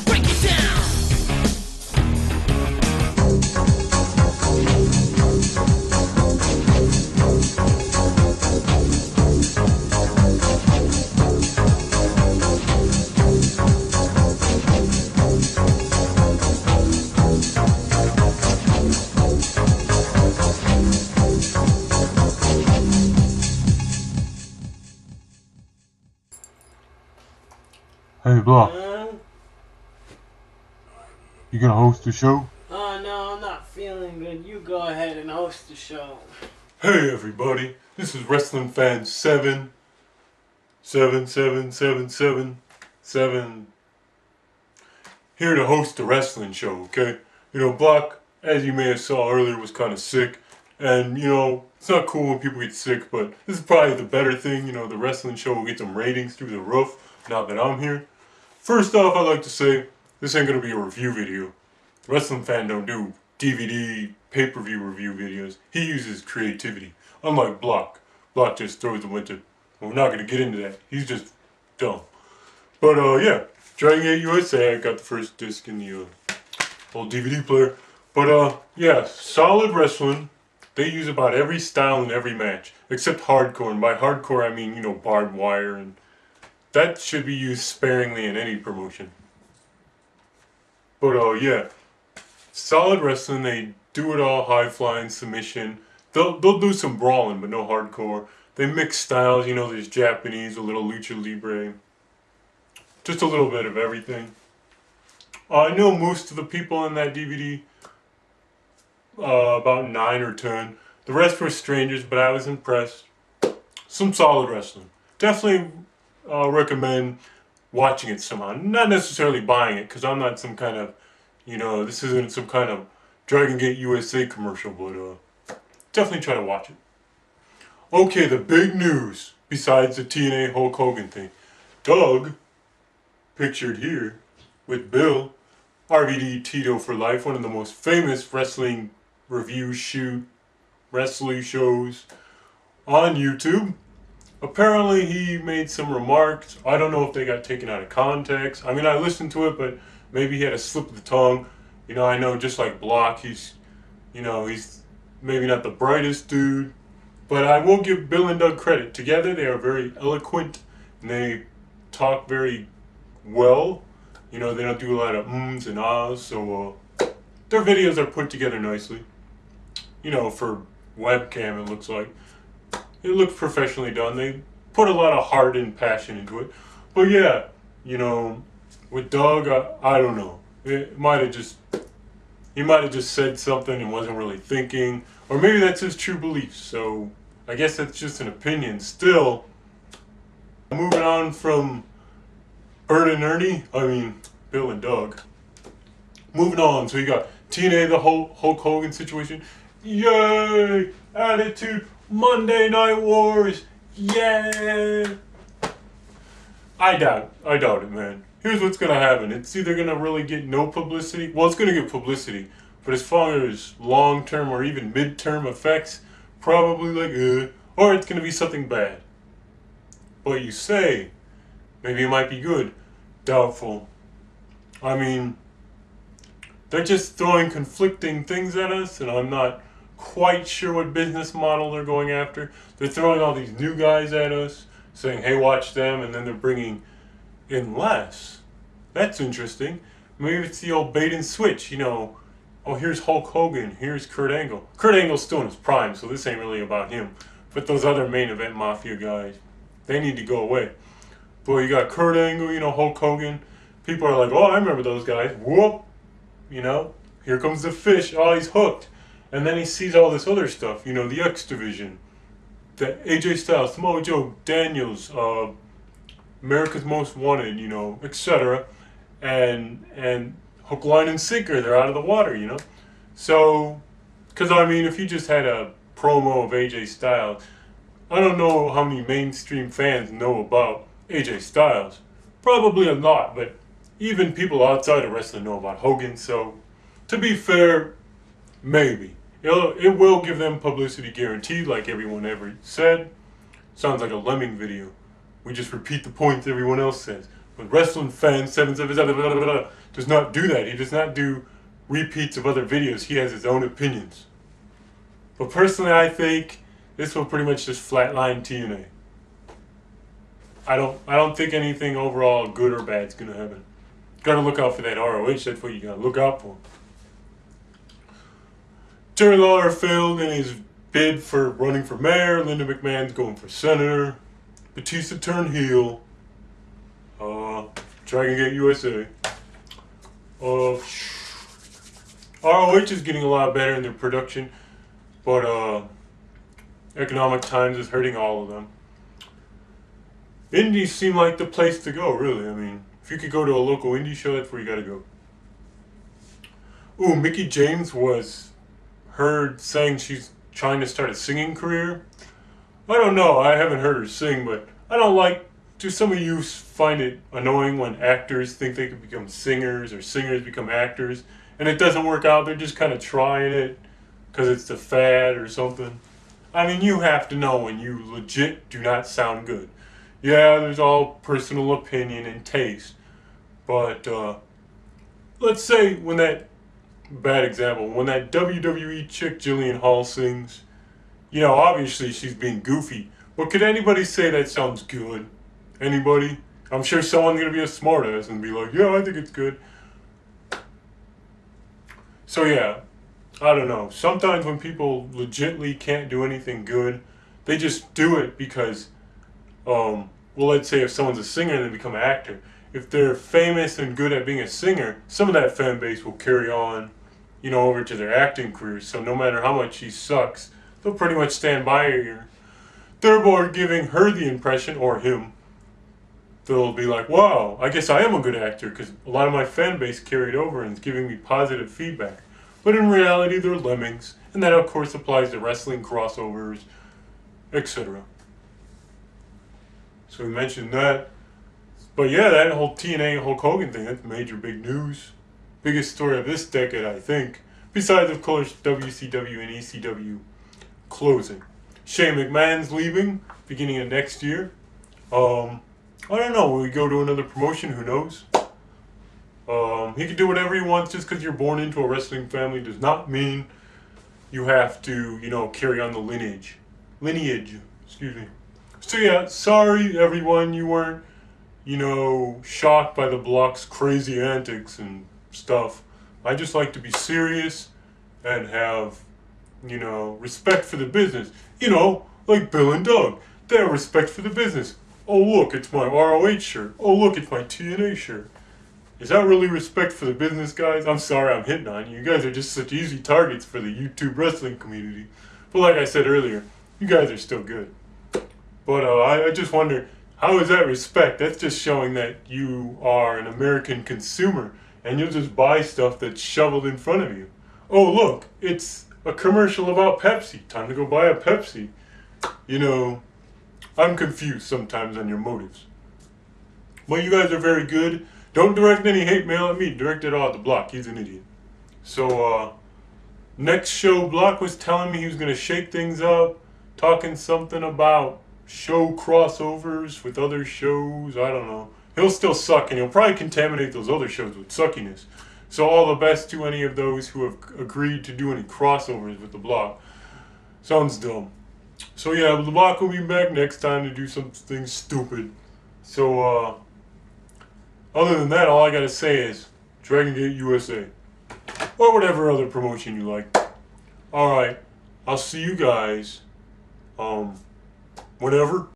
Break it down. Hey, Block, you gonna host the show? Oh no, I'm not feeling good. You go ahead and host the show. Hey everybody, this is Wrestling Fan 7777777 here to host the wrestling show, okay? You know, Block, as you may have saw earlier, was kind of sick. And, you know, it's not cool when people get sick, but this is probably the better thing. You know, the wrestling show will get some ratings through the roof now that I'm here. First off, I'd like to say, this ain't gonna be a review video. Wrestling Fan don't do DVD, pay-per-view review videos. He uses creativity. Unlike Block. Block just throws a bunch of... Well, we're not gonna get into that. He's just dumb. But, yeah. Dragon Gate USA, I got the first disc in the old DVD player. But, yeah, solid wrestling. They use about every style in every match. Except hardcore. And by hardcore, I mean, you know, barbed wire and... That should be used sparingly in any promotion. But, yeah. Solid wrestling, they do it all, high flying, submission. They'll do some brawling, but no hardcore. They mix styles, you know, there's Japanese, a little lucha libre. Just a little bit of everything. I know most of the people in that DVD, about 9 or 10. The rest were strangers, but I was impressed. Some solid wrestling. Definitely recommend watching it somehow. Not necessarily buying it, because I'm not some kind of, you know, this isn't some kind of Dragon Gate USA commercial, but definitely try to watch it. Okay, the big news, besides the TNA Hulk Hogan thing. Doug, pictured here, with Bill, RVD Tito for Life, one of the most famous wrestling review wrestling shows on YouTube. Apparently he made some remarks. I don't know if they got taken out of context. I mean, I listened to it, but maybe he had a slip of the tongue. You know, I know just like Block, he's maybe not the brightest dude. But I will give Bill and Doug credit. Together they are very eloquent and they talk very well. You know, they don't do a lot of ums and ahs, so their videos are put together nicely. You know, for webcam it looks like. It looks professionally done. They put a lot of heart and passion into it. But yeah, you know, with Doug, I don't know. He might have just said something and wasn't really thinking. Or maybe that's his true beliefs. So I guess that's just an opinion. Still, moving on from Bert and Ernie, Bill and Doug. Moving on, so you got TNA, the Hulk Hogan situation. Yay! Attitude, Monday Night Wars, yay! I doubt it, man. Here's what's gonna happen. It's either gonna really get no publicity. Well, it's gonna get publicity, but as far as long-term or even mid-term effects, probably like, or it's gonna be something bad. But you say, maybe it might be good. Doubtful. I mean, they're just throwing conflicting things at us, and I'm not quite sure what business model they're going after. They're throwing all these new guys at us, saying, hey, watch them, and then they're bringing in less. That's interesting. Maybe it's the old bait and switch, you know. Oh, here's Hulk Hogan, here's Kurt Angle. Kurt Angle's still in his prime, so this ain't really about him. But those other main event Mafia guys, they need to go away. Boy, you got Kurt Angle, you know, Hulk Hogan. People are like, oh, I remember those guys. Whoop! You know, here comes the fish. Oh, he's hooked. And then he sees all this other stuff, you know, the X Division, the AJ Styles, Samoa Joe, Daniels, America's Most Wanted, you know, etc. And hook, line, and sinker, they're out of the water, you know. So, because I mean, if you just had a promo of AJ Styles, I don't know how many mainstream fans know about AJ Styles. Probably a lot, but even people outside of wrestling know about Hogan, so to be fair, maybe. It will give them publicity guaranteed, like everyone ever said. Sounds like a Lemming video. We just repeat the points everyone else says. But Wrestling Fan 777 does not do that. He does not do repeats of other videos. He has his own opinions. But personally, I think this will pretty much just flatline TNA. I don't think anything overall good or bad is gonna happen. Gotta look out for that ROH. That's what you gotta look out for. Jerry Lawler failed in his bid for running for mayor. Linda McMahon's going for senator. Batista turned heel. Dragon Gate USA. ROH is getting a lot better in their production, but Economic Times is hurting all of them. Indies seem like the place to go, really. I mean, if you could go to a local indie show, that's where you gotta go. Ooh, Mickie James was heard saying she's trying to start a singing career. I don't know, I haven't heard her sing, but I don't like, do some of you find it annoying when actors think they could become singers or singers become actors and it doesn't work out? They're just kind of trying it because it's the fad or something. I mean, you have to know when you legit do not sound good. Yeah, there's all personal opinion and taste, but let's say when that, bad example, when that WWE chick Jillian Hall sings, you know, obviously she's being goofy, but could anybody say that sounds good? Anybody? I'm sure someone's gonna be a smartass and be like, yeah, I think it's good. So yeah, I don't know. Sometimes when people legitimately can't do anything good, they just do it because, well, let's say if someone's a singer and they become an actor, if they're famous and good at being a singer, some of that fan base will carry on, you know, over to their acting career. So no matter how much she sucks, they'll pretty much stand by her. Therefore, giving her the impression, or him, they'll be like, wow, I guess I am a good actor because a lot of my fan base carried over and is giving me positive feedback. But in reality, they're lemmings, and that of course applies to wrestling crossovers, etc. So we mentioned that. But yeah, that whole TNA Hulk Hogan thing, that's major big news. Biggest story of this decade, I think. Besides, of course, WCW and ECW closing. Shane McMahon's leaving beginning of next year. I don't know, will he go to another promotion? Who knows? He can do whatever he wants. Just because you're born into a wrestling family does not mean you have to, you know, carry on the lineage. Excuse me. So yeah, sorry everyone you weren't, you know, shocked by the Block's crazy antics and stuff. I just like to be serious and have, you know, respect for the business. You know, like Bill and Doug. They have respect for the business. Oh look, it's my ROH shirt. Oh look, it's my TNA shirt. Is that really respect for the business, guys? I'm sorry I'm hitting on you. You guys are just such easy targets for the YouTube wrestling community. But like I said earlier, you guys are still good. But I just wonder, how is that respect? That's just showing that you are an American consumer and you'll just buy stuff that's shoveled in front of you. Oh look, it's a commercial about Pepsi. Time to go buy a Pepsi. You know, I'm confused sometimes on your motives. Well, you guys are very good. Don't direct any hate mail at me. Direct it all at the Block. He's an idiot. So, next show, Block was telling me he was going to shake things up, talking something about show crossovers with other shows. I don't know. He'll still suck, and he'll probably contaminate those other shows with suckiness. So all the best to any of those who have agreed to do any crossovers with the Block. Sounds dumb. So yeah, the Block will be back next time to do something stupid. So, other than that, all I gotta say is Dragon Gate USA. Or whatever other promotion you like. Alright, I'll see you guys, whenever.